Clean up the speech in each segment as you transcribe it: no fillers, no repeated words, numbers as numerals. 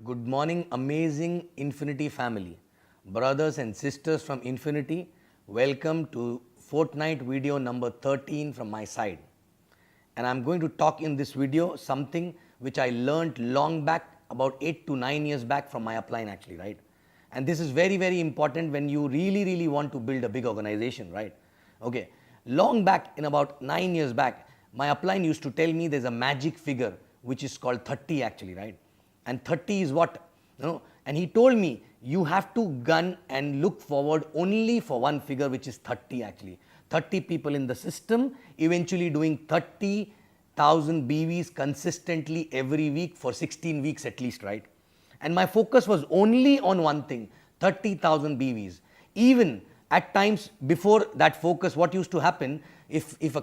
Good morning, amazing Infiniti family. Brothers and sisters from Infiniti, welcome to Fortnight video number 13 from my side. And I'm going to talk in this video something which I learned long back, about 8 to 9 years back from my upline actually, right? And this is very, very important when you really want to build a big organization, right? Okay, long back, in about 9 years back, my upline used to tell me there's a magic figure which is called 30 actually, right? And 30 is what, and he told me you have to gun and look forward only for one figure, which is 30 actually. 30 people in the system, eventually doing 30,000 BVs consistently every week for 16 weeks at least, right? And my focus was only on one thing, 30,000 BVs. Even at times before that focus, what used to happen, if a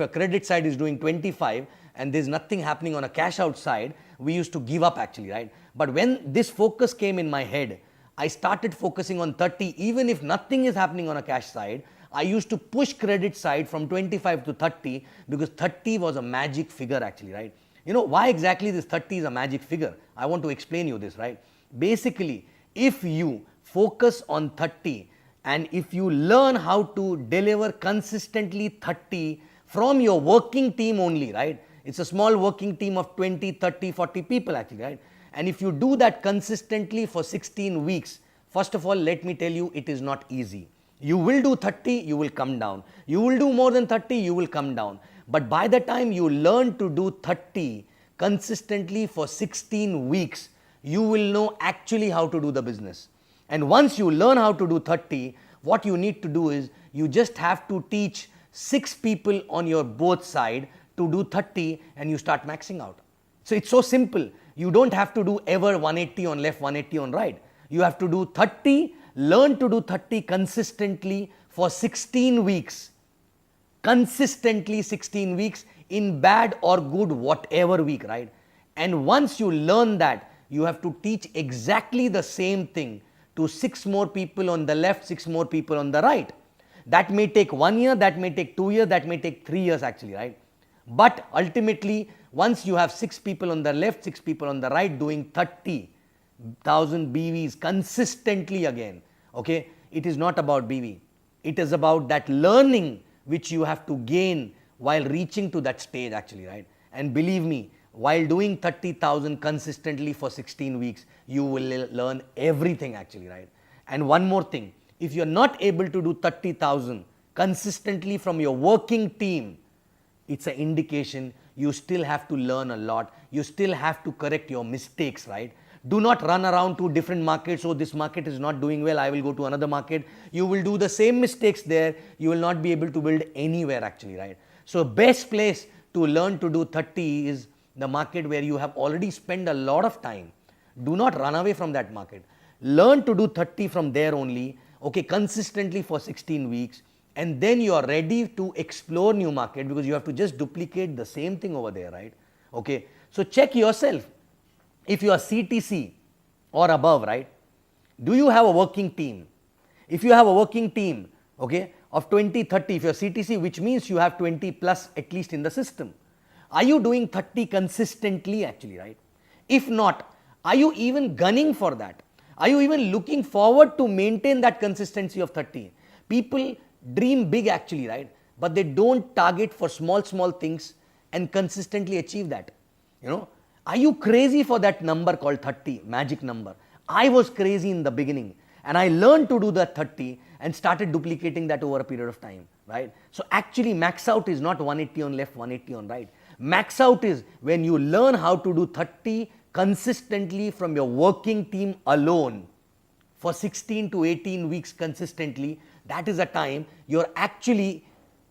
credit side is doing 25 and there's nothing happening on a cash out side, we used to give up actually, right? But when this focus came in my head, I started focusing on 30. Even if nothing is happening on a cash side, I used to push credit side from 25 to 30 because 30 was a magic figure actually, right? You know why exactly this 30 is a magic figure? I want to explain you this, right? Basically, if you focus on 30 and if you learn how to deliver consistently 30 from your working team only, right? It's a small working team of 20, 30, 40 people actually, right? And if you do that consistently for 16 weeks, first of all, let me tell you, it is not easy. You will do 30, you will come down. You will do more than 30, you will come down. But by the time you learn to do 30 consistently for 16 weeks, you will know actually how to do the business. And once you learn how to do 30, what you need to do is you just have to teach 6 people on your both side to do 30 and you start maxing out. So it's so simple. You don't have to do ever 180 on left, 180 on right. You have to do 30, learn to do 30 consistently for 16 weeks. Consistently 16 weeks in bad or good whatever week, right? And once you learn that, you have to teach exactly the same thing to 6 more people on the left, 6 more people on the right. That may take 1 year, that may take 2 years, that may take 3 years actually, right? But ultimately, once you have 6 people on the left, 6 people on the right doing 30,000 BVs consistently again, okay, it is not about BV. It is about that learning which you have to gain while reaching to that stage actually, right? And believe me, while doing 30,000 consistently for 16 weeks, you will learn everything actually, right? And one more thing, if you're not able to do 30,000 consistently from your working team, it's an indication you still have to learn a lot. You still have to correct your mistakes, right? Do not run around to different markets. Oh, this market is not doing well, I will go to another market. You will do the same mistakes there. You will not be able to build anywhere actually, right? So best place to learn to do 30 is the market where you have already spent a lot of time. Do not run away from that market. Learn to do 30 from there only, okay, consistently for 16 weeks. And then you are ready to explore new market because you have to just duplicate the same thing over there, right? Okay, so check yourself. If you are CTC or above, right, do you have a working team? If you have a working team, okay, of 20, 30, if you are CTC, which means you have 20 plus at least in the system. Are you doing 30 consistently actually, right? If not, are you even gunning for that? Are you even looking forward to maintain that consistency of 30? People dream big actually, right? But they don't target for small things and consistently achieve that. You know, are you crazy for that number called 30, magic number? I was crazy in the beginning and I learned to do that 30 and started duplicating that over a period of time, right? So actually max out is not 180 on left, 180 on right. Max out is when you learn how to do 30 consistently from your working team alone for 16 to 18 weeks consistently. That is a time you're actually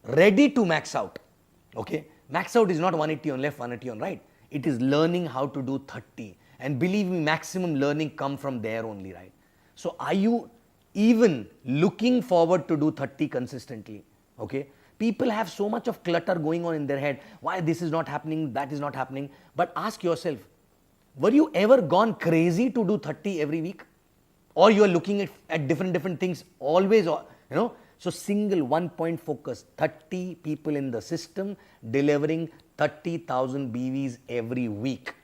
ready to max out, okay? Max out is not 180 on left, 180 on right. It is learning how to do 30. And believe me, maximum learning come from there only, right? So are you even looking forward to do 30 consistently, okay? People have so much of clutter going on in their head. Why this is not happening, that is not happening. But ask yourself, were you ever gone crazy to do 30 every week? Or you are looking at different things always, you know? So single 1 point focus, 30 people in the system delivering 30,000 BVs every week.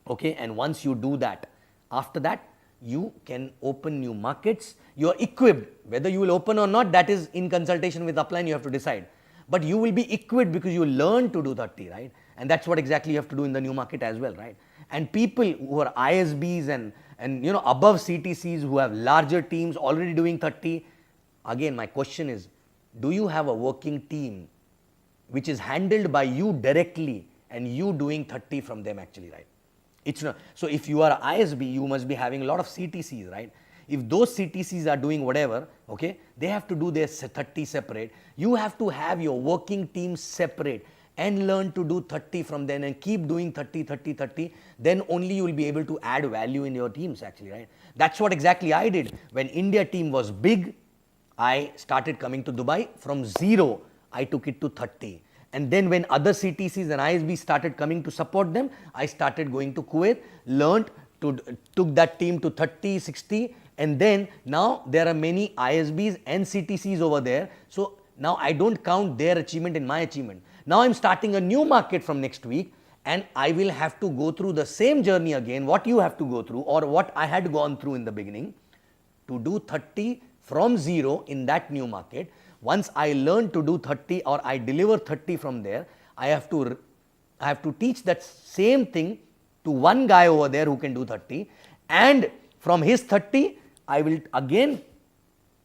Okay, and once you do that, After that, you can open new markets. You are equipped. Whether you will open or not, that is in consultation with upline, you have to decide. But you will be equipped because you learn to do 30, right? And that's what exactly you have to do in the new market as well, right? And people who are ISBs and above CTCs who have larger teams already doing 30, again, my question is, do you have a working team which is handled by you directly and you doing 30 from them actually, right? It's not. So if you are ISB, you must be having a lot of CTCs, right? If those CTCs are doing whatever, okay, they have to do their 30 separate. You have to have your working team separate and learn to do 30 from them and keep doing 30, 30, 30. Then only you will be able to add value in your teams actually, right? That's what exactly I did. When India team was big, I started coming to Dubai. From 0, I took it to 30. And then when other CTCs and ISBs started coming to support them, I started going to Kuwait, took that team to 30, 60, and then now there are many ISBs and CTCs over there. So now I don't count their achievement in my achievement. Now I'm starting a new market from next week, and I will have to go through the same journey again, what you have to go through or what I had gone through in the beginning, to do 30 from 0 in that new market. Once I learn to do 30 or I deliver 30 from there, I have to teach that same thing to one guy over there who can do 30, and from his 30, I will again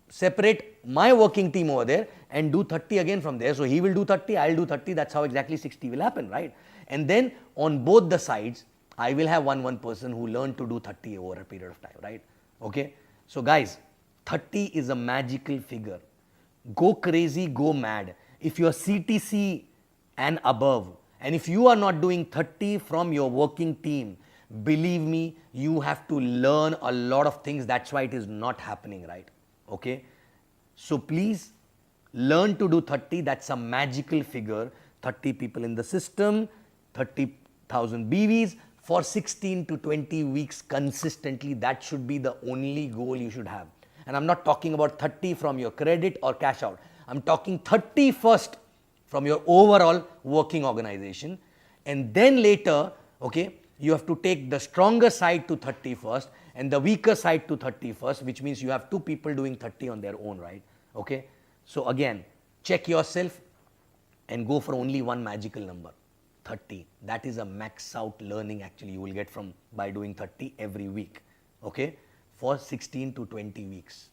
separate my working team over there and do 30 again from there. So he will do 30, I will do 30, that's how exactly 60 will happen, right? And then on both the sides, I will have one person who learned to do 30 over a period of time, right? Okay. So guys, 30 is a magical figure. Go crazy, go mad. If you are CTC and above, and if you are not doing 30 from your working team, believe me, you have to learn a lot of things. That's why it is not happening, right? Okay. So please learn to do 30. That's a magical figure. 30 people in the system, 30,000 BVs for 16 to 20 weeks consistently. That should be the only goal you should have. And I'm not talking about 30 from your credit or cash out. I'm talking 30 first from your overall working organization. And then later, okay, you have to take the stronger side to 30 first and the weaker side to 30 first, which means you have 2 people doing 30 on their own, right? Okay. So again, check yourself and go for only one magical number, 30. That is a max out learning actually you will get from by doing 30 every week. Okay. For 16 to 20 weeks.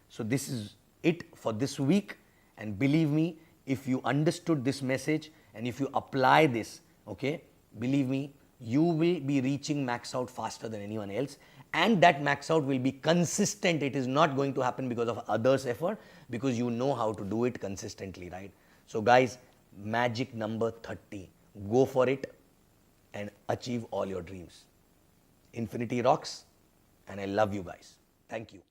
So this is it for this week, and believe me, if you understood this message and if you apply this, okay, believe me, you will be reaching max out faster than anyone else, and that max out will be consistent. It is not going to happen because of others' effort, because you know how to do it consistently, right? So guys, magic number 30, go for it and achieve all your dreams. Infiniti rocks. And I love you guys. Thank you.